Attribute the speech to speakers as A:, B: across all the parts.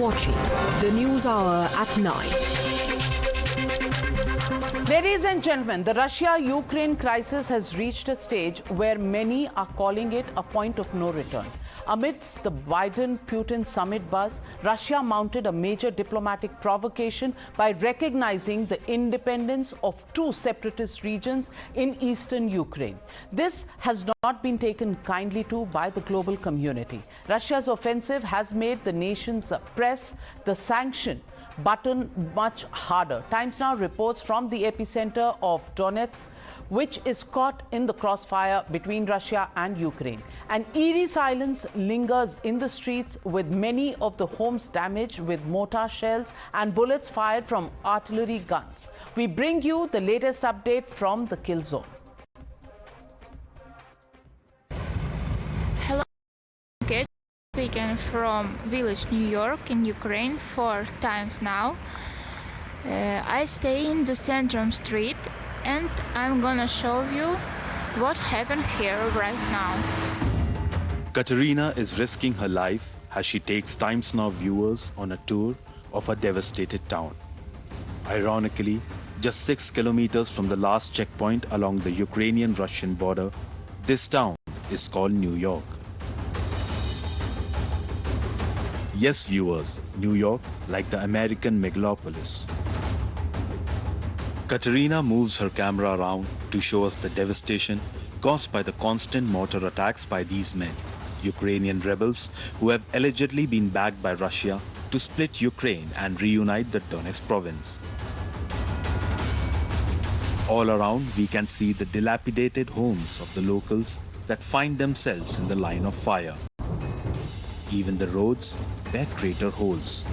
A: watching the News Hour at 9.
B: Ladies and gentlemen, the Russia-Ukraine crisis has reached a stage where many are calling it a point of no return. Amidst the Biden-Putin summit buzz, Russia mounted a major diplomatic provocation by recognizing the independence of two separatist regions in eastern Ukraine. This has not been taken kindly to by the global community. Russia's offensive has made the nations press the sanction button much harder. Times Now reports from the epicenter of Donetsk, which is caught in the crossfire between Russia and Ukraine. An eerie silence lingers in the streets, with many of the homes damaged with mortar shells and bullets fired from artillery guns. We bring you the latest update from the kill zone.
C: Hello, speaking from village New York in Ukraine for Times Now. I stay in the Centrum Street, and I'm gonna show you what happened here right now.
D: Katerina is risking her life as she takes Times Now viewers on a tour of a devastated town. Ironically, just 6 kilometers from the last checkpoint along the Ukrainian-Russian border, this town is called New York. Yes, viewers, New York, like the American megalopolis. Katerina moves her camera around to show us the devastation caused by the constant mortar attacks by these men, Ukrainian rebels who have allegedly been backed by Russia to split Ukraine and reunite the Donetsk province. All around, we can see the dilapidated homes of the locals that find themselves in the line of fire. Even the roads bear crater holes.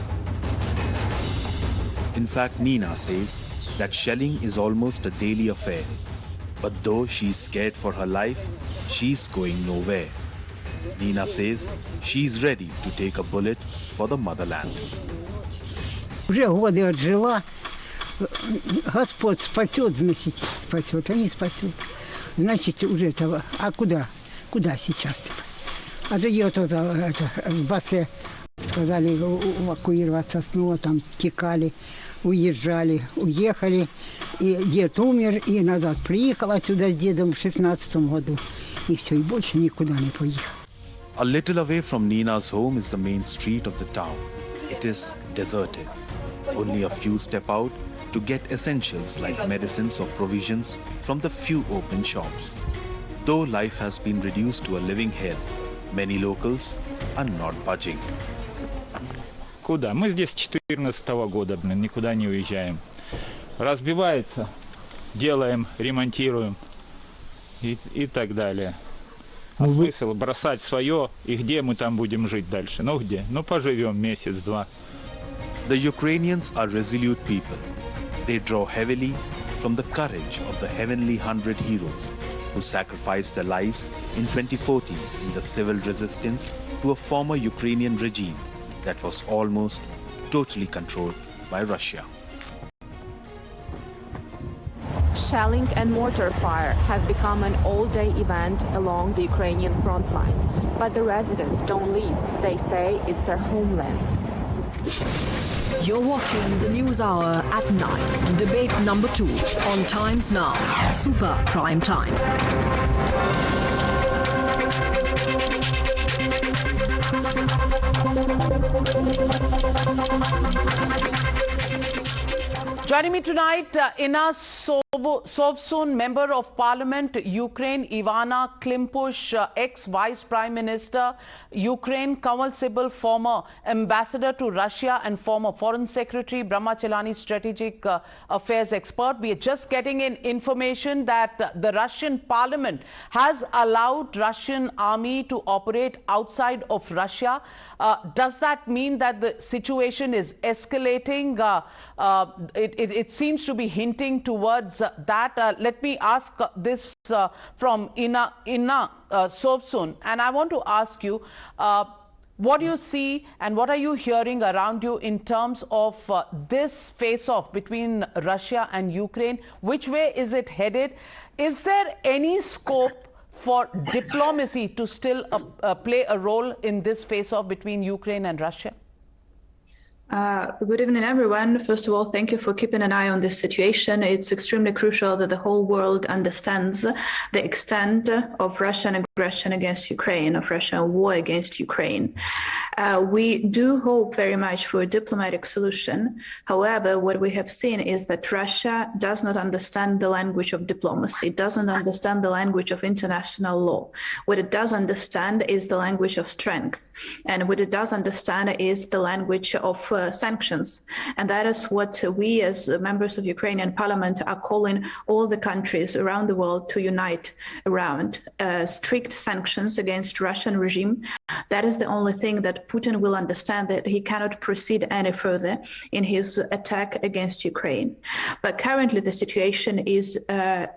D: In fact, Nina says that shelling is almost a daily affair. But though she's scared for her life, she's going nowhere. Nina says she's ready to take a bullet for the motherland.
E: Уже годы отжила. Господь спасет, значит, спасет, а не спасет. Значит, уже этого. А куда? Куда сейчас-то? А то ее тут в Басе сказали эвакуироваться, снова там текали, уезжали, уехали. И дед умер, и назад приехала сюда с дедом в 16-м году. И все, и больше никуда не поехала.
D: A little away from Nina's home is the main street of the town. It is deserted. Only a few step out to get essentials like medicines or provisions from the few open shops. Though life has been reduced to a living hell, many locals are not budging.
F: Куда? Мы здесь с 14-го года, никуда не уезжаем. Разбивается, делаем, ремонтируем и так далее. А смысл бросать свое, и где мы там будем жить дальше? Ну где? Ну поживем месяц-два.
D: The Ukrainians are resolute people. They draw heavily from the courage of the heavenly 100 heroes who sacrificed their lives in 2014 in the civil resistance to a former Ukrainian regime that was almost totally controlled by Russia.
G: Shelling and mortar fire have become an all-day event along the Ukrainian front line. But the residents don't leave. They say it's their homeland.
A: You're watching the News Hour at 9. Debate number 2 on Times Now. Super Prime Time.
B: Joining me tonight, Ivanna Klympush, Member of Parliament, Ukraine, Ivanna Klympush, ex-Vice Prime Minister, Ukraine, Kamal Sibbal, former Ambassador to Russia and former Foreign Secretary, Brahma Chellaney, Strategic Affairs Expert. We are just getting in information that the Russian Parliament has allowed Russian army to operate outside of Russia. Does that mean that the situation is escalating? It seems to be hinting towards that. Let me ask this from Ivanna Klympush, and I want to ask you, what do you see and what are you hearing around you in terms of this face-off between Russia and Ukraine? Which way is it headed? Is there any scope for diplomacy to still play a role in this face-off between Ukraine and Russia?
H: Good evening, everyone. First of all, thank you for keeping an eye on this situation. It's extremely crucial that the whole world understands the extent of Russian aggression against Ukraine, of Russian war against Ukraine. We do hope very much for a diplomatic solution. However, what we have seen is that Russia does not understand the language of diplomacy, doesn't understand the language of international law. What it does understand is the language of strength. And what it does understand is the language of sanctions. And that is what we as members of Ukrainian parliament are calling all the countries around the world to unite around strict sanctions against Russian regime. That is the only thing that Putin will understand, that he cannot proceed any further in his attack against Ukraine. But currently the situation is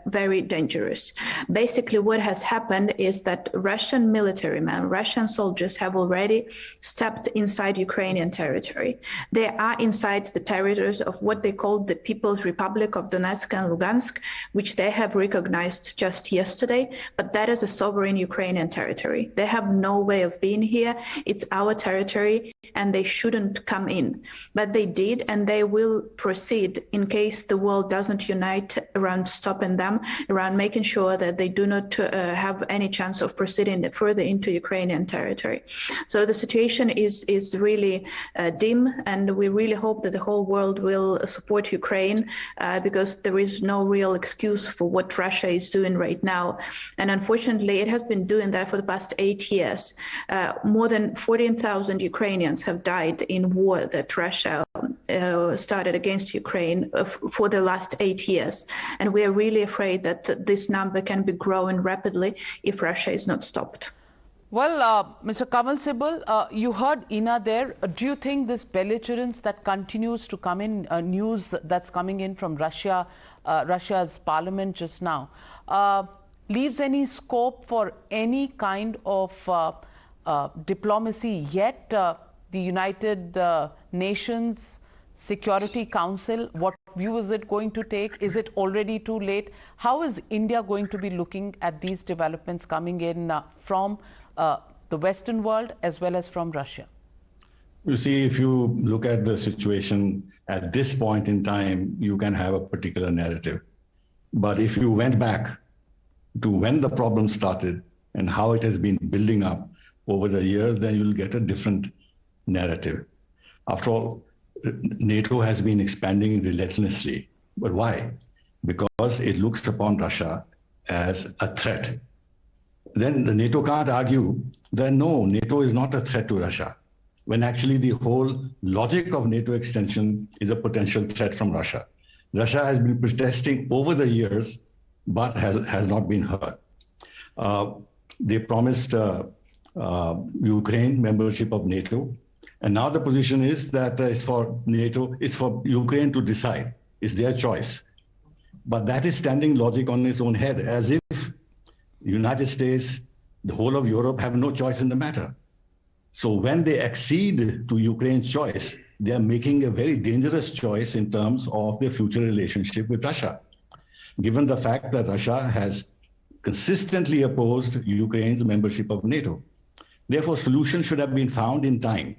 H: very dangerous. Basically what has happened is that Russian military men, Russian soldiers have already stepped inside Ukrainian territory. They are inside the territories of what they call the People's Republic of Donetsk and Lugansk, which they have recognized just yesterday, but that is a sovereign Ukrainian territory. They have no way of being here. It's our territory and they shouldn't come in. But they did, and they will proceed in case the world doesn't unite around stopping them, around making sure that they do not have any chance of proceeding further into Ukrainian territory. So the situation is really dim, and we really hope that the whole world will support Ukraine because there is no real excuse for what Russia is doing right now. And unfortunately, it has been doing that for the past 8 years. More than 14,000 Ukrainians have died in war that Russia started against Ukraine for the last 8 years. And we are really afraid that this number can be growing rapidly if Russia is not stopped.
B: Well, Mr. Kamal Sibbal, you heard Ina there. Do you think this belligerence that continues to come in, news that's coming in from Russia, Russia's parliament just now, leaves any scope for any kind of diplomacy yet? The United Nations Security Council, what view is it going to take? Is it already too late? How is India going to be looking at these developments coming in from the Western world as well as from Russia?
I: You see, if you look at the situation at this point in time, you can have a particular narrative. But if you went back to when the problem started and how it has been building up over the years, then you'll get a different narrative. After all, NATO has been expanding relentlessly. But why? Because it looks upon Russia as a threat. Then the NATO can't argue that no, NATO is not a threat to Russia, when actually the whole logic of NATO extension is a potential threat from Russia. Russia has been protesting over the years, but has not been heard. They promised Ukraine membership of NATO. And now the position is that it's for NATO, it's for Ukraine to decide. It's their choice. But that is standing logic on its own head, as if the United States, the whole of Europe have no choice in the matter. So when they accede to Ukraine's choice, they are making a very dangerous choice in terms of their future relationship with Russia, given the fact that Russia has consistently opposed Ukraine's membership of NATO. Therefore, solutions should have been found in time.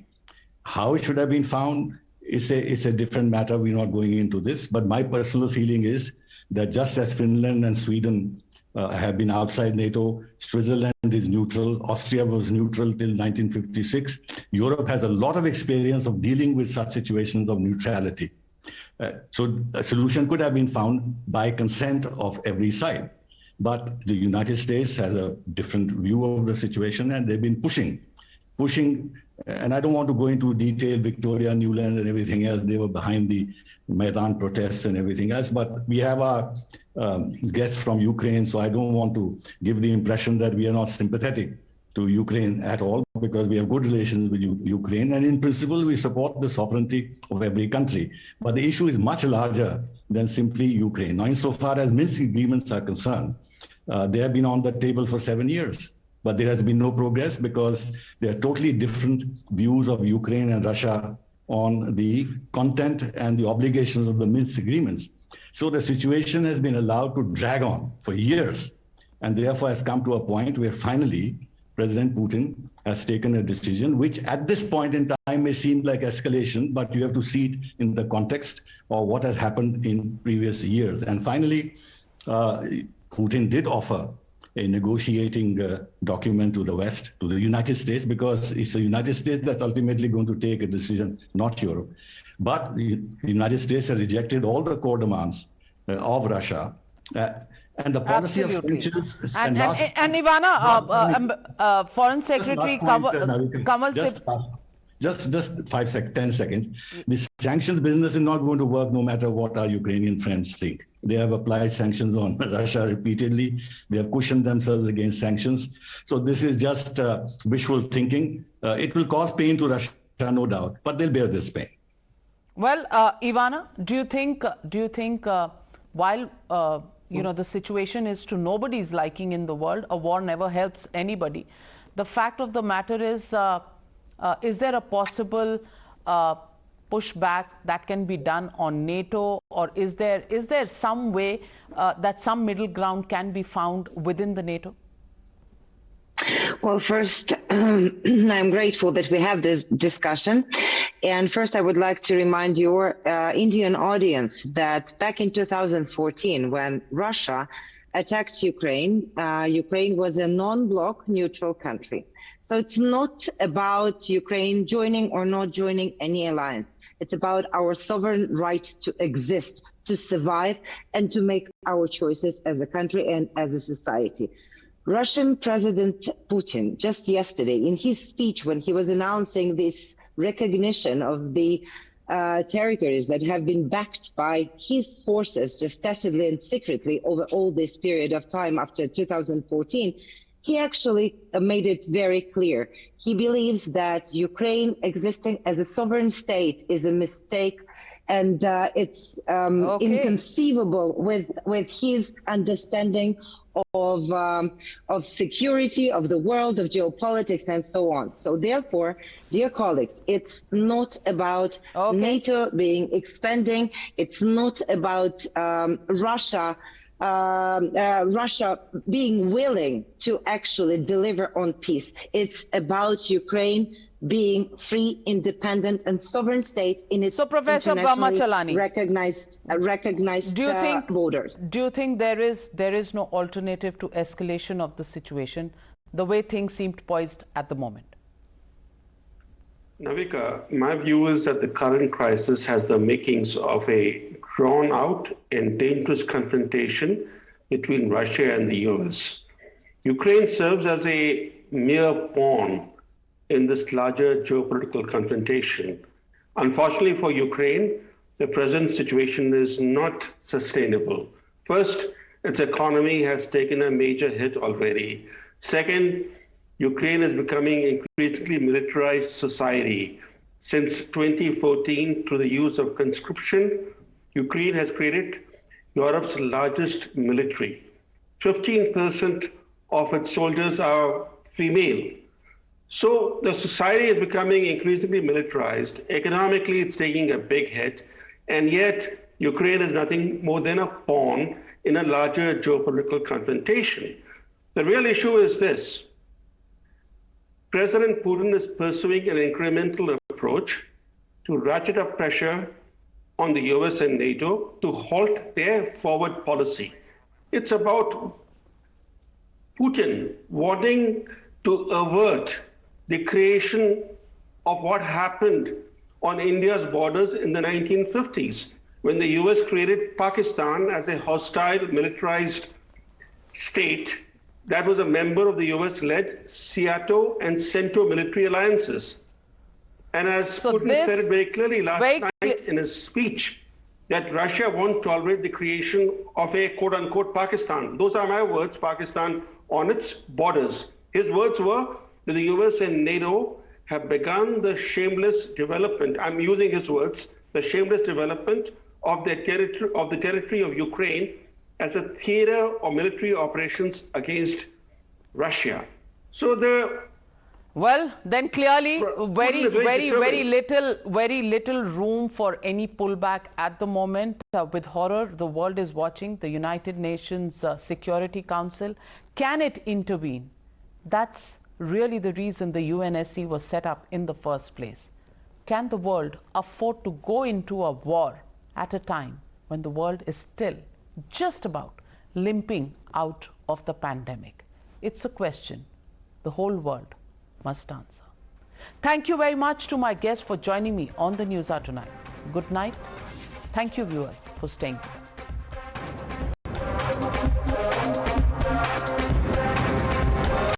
I: How it should have been found is a different matter. We're not going into this. But my personal feeling is that just as Finland and Sweden have been outside NATO, Switzerland is neutral, Austria was neutral till 1956. Europe has a lot of experience of dealing with such situations of neutrality. So a solution could have been found by consent of every side. But the United States has a different view of the situation, and they've been pushing, and I don't want to go into detail, Victoria, Nuland, and everything else. They were behind the Maidan protests and everything else. But we have our guests from Ukraine, so I don't want to give the impression that we are not sympathetic to Ukraine at all, because we have good relations with Ukraine. And in principle, we support the sovereignty of every country. But the issue is much larger than simply Ukraine. Now, insofar as Minsk agreements are concerned, they have been on the table for 7 years. But there has been no progress because there are totally different views of Ukraine and Russia on the content and the obligations of the Minsk agreements. So the situation has been allowed to drag on for years, and therefore has come to a point where finally President Putin has taken a decision which at this point in time may seem like escalation, but you have to see it in the context of what has happened in previous years. And finally, Putin did offer a negotiating document to the West, to the United States, because it's the United States that's ultimately going to take a decision, not Europe. But the United States has rejected all the core demands of Russia. And the policy
B: Absolutely.
I: of sanctions...
B: And Ivanna, Foreign Secretary Kamal Sibbal...
I: Just 10 seconds. This sanctions business is not going to work no matter what our Ukrainian friends think. They have applied sanctions on Russia repeatedly. They have cushioned themselves against sanctions. So this is just wishful thinking. It will cause pain to Russia, no doubt, but they'll bear this pain.
B: Well, Ivanna, do you think while the situation is to nobody's liking in the world, a war never helps anybody. The fact of the matter is there a possible pushback that can be done on NATO, or is there some way that some middle ground can be found within the NATO?
J: Well, first, I'm grateful that we have this discussion. And first, I would like to remind your Indian audience that back in 2014, when Russia attacked Ukraine, Ukraine was a non-bloc neutral country. So it's not about Ukraine joining or not joining any alliance. It's about our sovereign right to exist, to survive, and to make our choices as a country and as a society. Russian President Putin, just yesterday, in his speech when he was announcing this recognition of the territories that have been backed by his forces just tacitly and secretly over all this period of time after 2014, he actually made it very clear. He believes that Ukraine existing as a sovereign state is a mistake, and it's inconceivable with his understanding of security, of the world, of geopolitics, and so on. So therefore, dear colleagues, it's not about NATO being expanding. It's not about Russia being willing to actually deliver on peace. It's about Ukraine being free, independent, and sovereign state in its
B: Professor Brahma Chellaney,
J: recognized borders.
B: Do you think there is no alternative to escalation of the situation, the way things seemed poised at the moment?
K: Navika, my view is that the current crisis has the makings of a drawn-out and dangerous confrontation between Russia and the US. Ukraine serves as a mere pawn in this larger geopolitical confrontation. Unfortunately for Ukraine, the present situation is not sustainable. First, its economy has taken a major hit already. Second, Ukraine is becoming increasingly militarized society. Since 2014, through the use of conscription, Ukraine has created Europe's largest military. 15% of its soldiers are female. So the society is becoming increasingly militarized. Economically, it's taking a big hit. And yet, Ukraine is nothing more than a pawn in a larger geopolitical confrontation. The real issue is this. President Putin is pursuing an incremental approach to ratchet up pressure on the US and NATO to halt their forward policy. It's about Putin wanting to avert the creation of what happened on India's borders in the 1950s, when the US created Pakistan as a hostile militarized state that was a member of the US-led SEATO and CENTO military alliances. And as Putin said it very clearly last night in his speech, that Russia won't tolerate the creation of a quote-unquote Pakistan. Those are my words, Pakistan on its borders. His words were that the US and NATO have begun the shameless development, I'm using his words, the shameless development of the territory of Ukraine as a theater of military operations against Russia. So
B: well, then clearly very little room for any pullback at the moment. With horror, the world is watching. The United Nations Security Council, can it intervene? That's really the reason the UNSC was set up in the first place? Can the world afford to go into a war at a time when the world is still just about limping out of the pandemic? It's a question the whole world must answer. Thank you very much to my guests for joining me on the NewsHour tonight. Good night. Thank you, viewers, for staying with us.